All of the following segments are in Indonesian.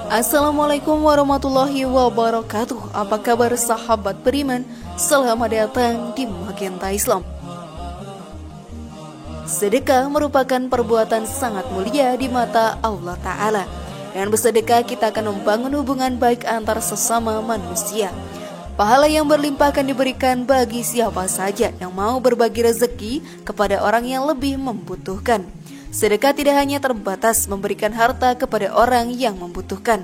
Assalamualaikum warahmatullahi wabarakatuh. Apa kabar sahabat beriman? Selamat datang di Magenta Islam. Sedekah merupakan perbuatan sangat mulia di mata Allah Ta'ala. Dengan bersedekah kita akan membangun hubungan baik antar sesama manusia. Pahala yang berlimpah akan diberikan bagi siapa saja yang mau berbagi rezeki kepada orang yang lebih membutuhkan. Sedekah tidak hanya terbatas memberikan harta kepada orang yang membutuhkan,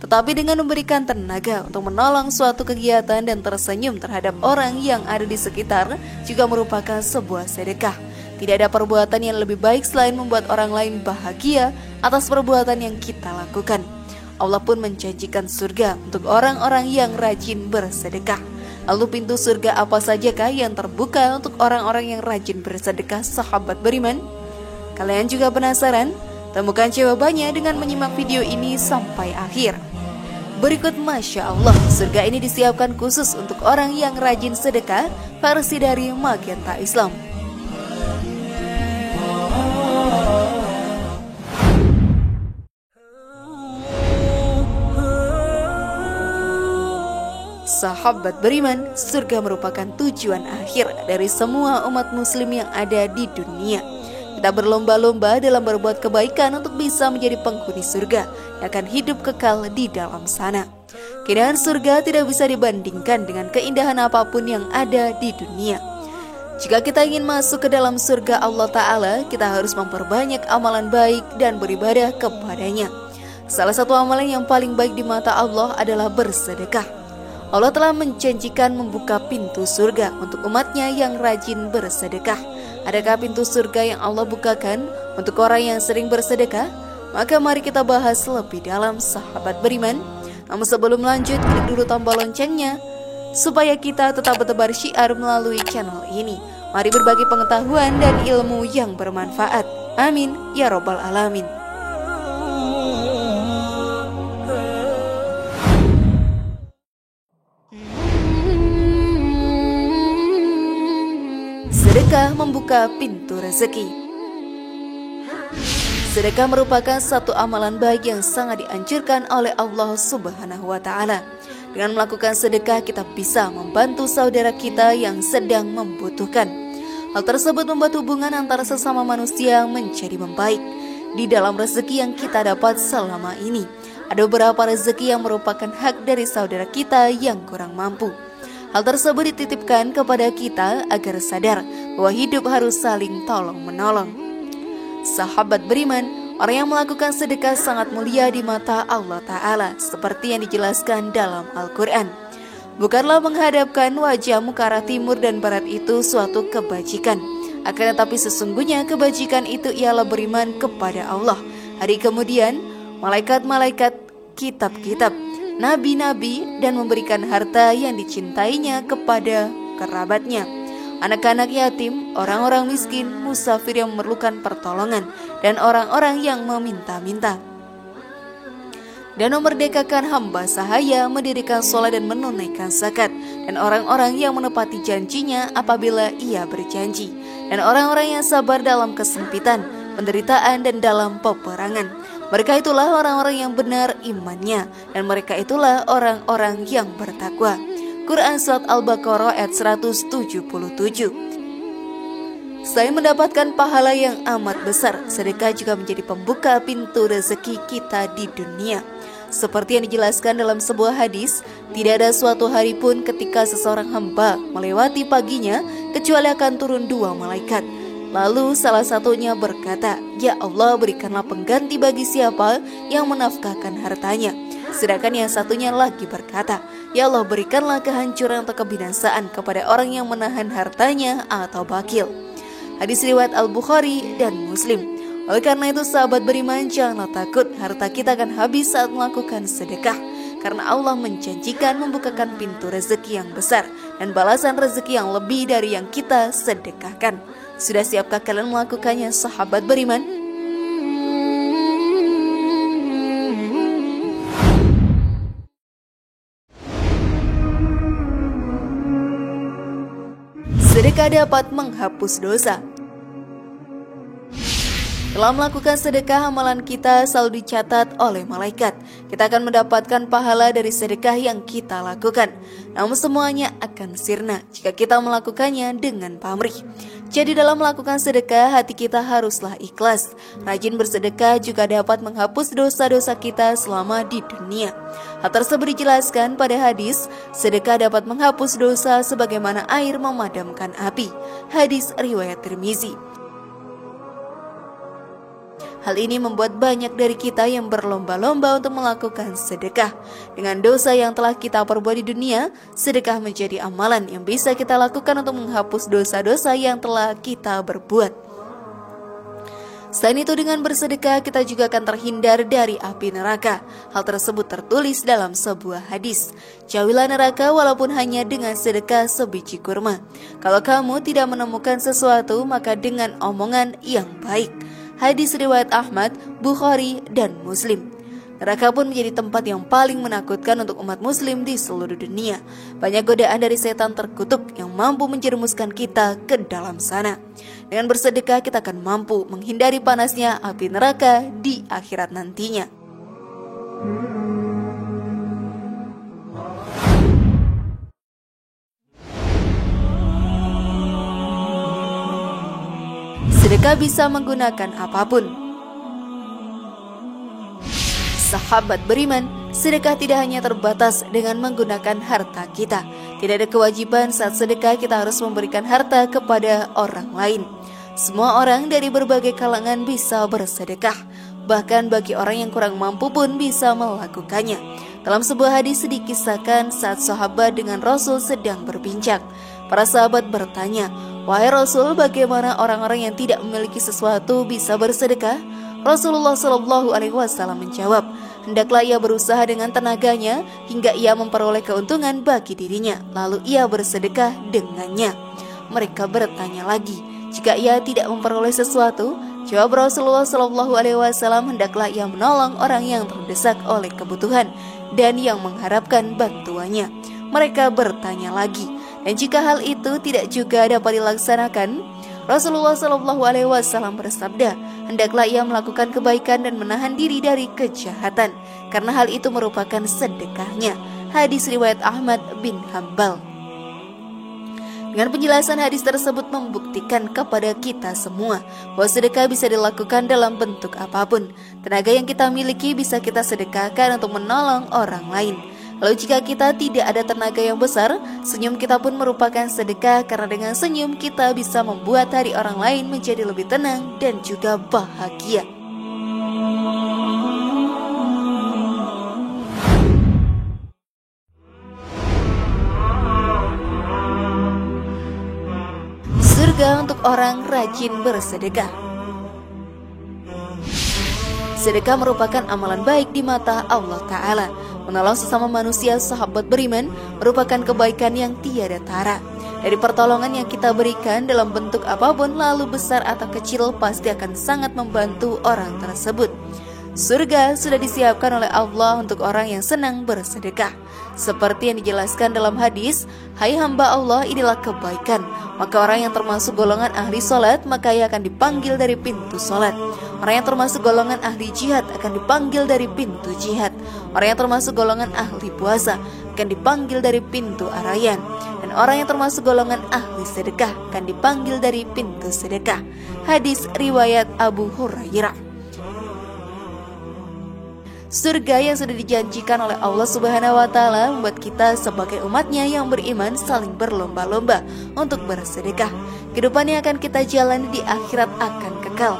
tetapi dengan memberikan tenaga untuk menolong suatu kegiatan dan tersenyum terhadap orang yang ada di sekitar juga merupakan sebuah sedekah. Tidak ada perbuatan yang lebih baik selain membuat orang lain bahagia atas perbuatan yang kita lakukan. Allah pun menjanjikan surga untuk orang-orang yang rajin bersedekah. Lalu pintu surga apa sajakah yang terbuka untuk orang-orang yang rajin bersedekah, sahabat beriman? Kalian juga penasaran? Temukan jawabannya dengan menyimak video ini sampai akhir. Berikut, Masya Allah, surga ini disiapkan khusus untuk orang yang rajin sedekah, versi dari Magenta Islam. Sahabat beriman, surga merupakan tujuan akhir dari semua umat muslim yang ada di dunia. Kita berlomba-lomba dalam berbuat kebaikan untuk bisa menjadi penghuni surga yang akan hidup kekal di dalam sana. Keindahan surga tidak bisa dibandingkan dengan keindahan apapun yang ada di dunia. Jika kita ingin masuk ke dalam surga Allah Ta'ala, kita harus memperbanyak amalan baik dan beribadah kepadanya. Salah satu amalan yang paling baik di mata Allah adalah bersedekah. Allah telah menjanjikan membuka pintu surga untuk umatnya yang rajin bersedekah. Adakah pintu surga yang Allah bukakan untuk orang yang sering bersedekah? Maka mari kita bahas lebih dalam, sahabat beriman. Namun sebelum lanjut, klik dulu tombol loncengnya supaya kita tetap bertebar syiar melalui channel ini. Mari berbagi pengetahuan dan ilmu yang bermanfaat. Amin ya robbal alamin. Sedekah membuka pintu rezeki. Sedekah merupakan satu amalan baik yang sangat dianjurkan oleh Allah Subhanahu wa Ta'ala. Dengan melakukan sedekah, kita bisa membantu saudara kita yang sedang membutuhkan. Hal tersebut membuat hubungan antara sesama manusia menjadi membaik. Di dalam rezeki yang kita dapat selama ini, ada beberapa rezeki yang merupakan hak dari saudara kita yang kurang mampu. Hal tersebut dititipkan kepada kita agar sadar bahwa hidup harus saling tolong-menolong. Sahabat beriman, orang yang melakukan sedekah sangat mulia di mata Allah Ta'ala, seperti yang dijelaskan dalam Al-Quran. Bukanlah menghadapkan wajahmu ke arah timur dan barat itu suatu kebajikan, akan tetapi sesungguhnya kebajikan itu ialah beriman kepada Allah, hari kemudian, malaikat-malaikat, kitab-kitab, nabi-nabi, dan memberikan harta yang dicintainya kepada kerabatnya, anak-anak yatim, orang-orang miskin, musafir yang memerlukan pertolongan, dan orang-orang yang meminta-minta. Dan memerdekakan hamba sahaya, mendirikan sholat dan menunaikan zakat, dan orang-orang yang menepati janjinya apabila ia berjanji, dan orang-orang yang sabar dalam kesempitan, penderitaan, dan dalam peperangan. Mereka itulah orang-orang yang benar imannya, dan mereka itulah orang-orang yang bertakwa. Quran Surat Al-Baqarah ayat 177. Selain mendapatkan pahala yang amat besar, sedekah juga menjadi pembuka pintu rezeki kita di dunia. Seperti yang dijelaskan dalam sebuah hadis, tidak ada suatu hari pun ketika seseorang hamba melewati paginya kecuali akan turun dua malaikat. Lalu salah satunya berkata, "Ya Allah, berikanlah pengganti bagi siapa yang menafkahkan hartanya." Sedangkan yang satunya lagi berkata, "Ya Allah, berikanlah kehancuran atau kebinasaan kepada orang yang menahan hartanya atau bakil." Hadis riwayat Al-Bukhari dan Muslim. Oleh karena itu, sahabat beriman, janganlah takut harta kita akan habis saat melakukan sedekah, karena Allah menjanjikan membukakan pintu rezeki yang besar dan balasan rezeki yang lebih dari yang kita sedekahkan. Sudah siapkah kalian melakukannya, sahabat beriman? Sedekah dapat menghapus dosa. Setelah melakukan sedekah, amalan kita selalu dicatat oleh malaikat. Kita akan mendapatkan pahala dari sedekah yang kita lakukan. Namun semuanya akan sirna jika kita melakukannya dengan pamrih. Jadi dalam melakukan sedekah, hati kita haruslah ikhlas. Rajin bersedekah juga dapat menghapus dosa-dosa kita selama di dunia. Hal tersebut dijelaskan pada hadis, sedekah dapat menghapus dosa sebagaimana air memadamkan api. Hadis riwayat Tirmizi. Hal ini membuat banyak dari kita yang berlomba-lomba untuk melakukan sedekah. Dengan dosa yang telah kita perbuat di dunia, sedekah menjadi amalan yang bisa kita lakukan untuk menghapus dosa-dosa yang telah kita berbuat. Selain itu, dengan bersedekah kita juga akan terhindar dari api neraka. Hal tersebut tertulis dalam sebuah hadis. Jauhilah neraka walaupun hanya dengan sedekah sebiji kurma. Kalau kamu tidak menemukan sesuatu, maka dengan omongan yang baik. Hadis riwayat Ahmad, Bukhari, dan Muslim. Neraka pun menjadi tempat yang paling menakutkan untuk umat muslim di seluruh dunia. Banyak godaan dari setan terkutuk yang mampu menjerumuskan kita ke dalam sana. Dengan bersedekah kita akan mampu menghindari panasnya api neraka di akhirat nantinya. Sedekah bisa menggunakan apapun. Sahabat beriman, sedekah tidak hanya terbatas dengan menggunakan harta kita. Tidak ada kewajiban saat sedekah kita harus memberikan harta kepada orang lain. Semua orang dari berbagai kalangan bisa bersedekah. Bahkan bagi orang yang kurang mampu pun bisa melakukannya. Dalam sebuah hadis dikisahkan saat sahabat dengan Rasul sedang berbincang. Para sahabat bertanya, "Wahai Rasul, bagaimana orang-orang yang tidak memiliki sesuatu bisa bersedekah?" Rasulullah SAW menjawab, "Hendaklah ia berusaha dengan tenaganya hingga ia memperoleh keuntungan bagi dirinya, lalu ia bersedekah dengannya." Mereka bertanya lagi, "Jika ia tidak memperoleh sesuatu?" Jawab Rasulullah SAW, "Hendaklah ia menolong orang yang terdesak oleh kebutuhan dan yang mengharapkan bantuannya." Mereka bertanya lagi, "Dan jika hal itu tidak juga dapat dilaksanakan?" Rasulullah SAW bersabda, "Hendaklah ia melakukan kebaikan dan menahan diri dari kejahatan, karena hal itu merupakan sedekahnya." Hadis riwayat Ahmad bin Hanbal. Dengan penjelasan hadis tersebut membuktikan kepada kita semua bahwa sedekah bisa dilakukan dalam bentuk apapun. Tenaga yang kita miliki bisa kita sedekahkan untuk menolong orang lain. Lalu jika kita tidak ada tenaga yang besar, senyum kita pun merupakan sedekah, karena dengan senyum kita bisa membuat hari orang lain menjadi lebih tenang dan juga bahagia. Surga untuk orang rajin bersedekah. Sedekah merupakan amalan baik di mata Allah Ta'ala. Menolong sesama manusia, sahabat beriman, merupakan kebaikan yang tiada tara. Dari pertolongan yang kita berikan dalam bentuk apapun, lalu besar atau kecil, pasti akan sangat membantu orang tersebut. Surga sudah disiapkan oleh Allah untuk orang yang senang bersedekah. Seperti yang dijelaskan dalam hadis, "Hai hamba Allah, inilah kebaikan. Maka orang yang termasuk golongan ahli solat, maka ia akan dipanggil dari pintu solat. Orang yang termasuk golongan ahli jihad akan dipanggil dari pintu jihad. Orang yang termasuk golongan ahli puasa akan dipanggil dari pintu arayan. Dan orang yang termasuk golongan ahli sedekah akan dipanggil dari pintu sedekah." Hadis riwayat Abu Hurairah. Surga yang sudah dijanjikan oleh Allah Subhanahu wa Ta'ala membuat kita sebagai umatnya yang beriman saling berlomba-lomba untuk bersedekah. Kehidupan yang akan kita jalani di akhirat akan kekal.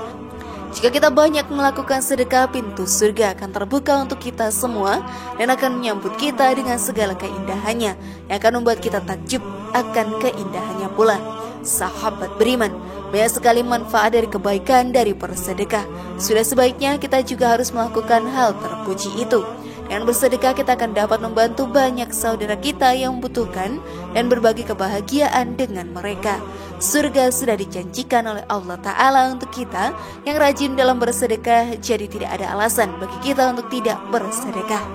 Jika kita banyak melakukan sedekah, pintu surga akan terbuka untuk kita semua dan akan menyambut kita dengan segala keindahannya yang akan membuat kita takjub akan keindahannya pula. Sahabat beriman, banyak sekali manfaat dari kebaikan dari bersedekah. Sudah sebaiknya kita juga harus melakukan hal terpuji itu. Dengan bersedekah kita akan dapat membantu banyak saudara kita yang membutuhkan dan berbagi kebahagiaan dengan mereka. Surga sudah dijanjikan oleh Allah Ta'ala untuk kita yang rajin dalam bersedekah, jadi tidak ada alasan bagi kita untuk tidak bersedekah.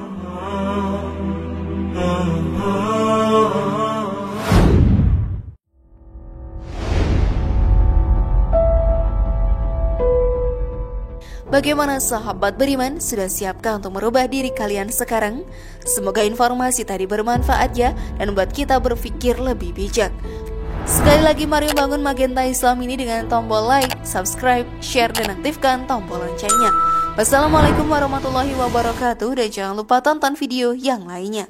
Bagaimana sahabat beriman, sudah siapkah untuk merubah diri kalian sekarang? Semoga informasi tadi bermanfaat ya, dan membuat kita berpikir lebih bijak. Sekali lagi mari membangun Magenta Islam ini dengan tombol like, subscribe, share, dan aktifkan tombol loncengnya. Wassalamualaikum warahmatullahi wabarakatuh, dan jangan lupa tonton video yang lainnya.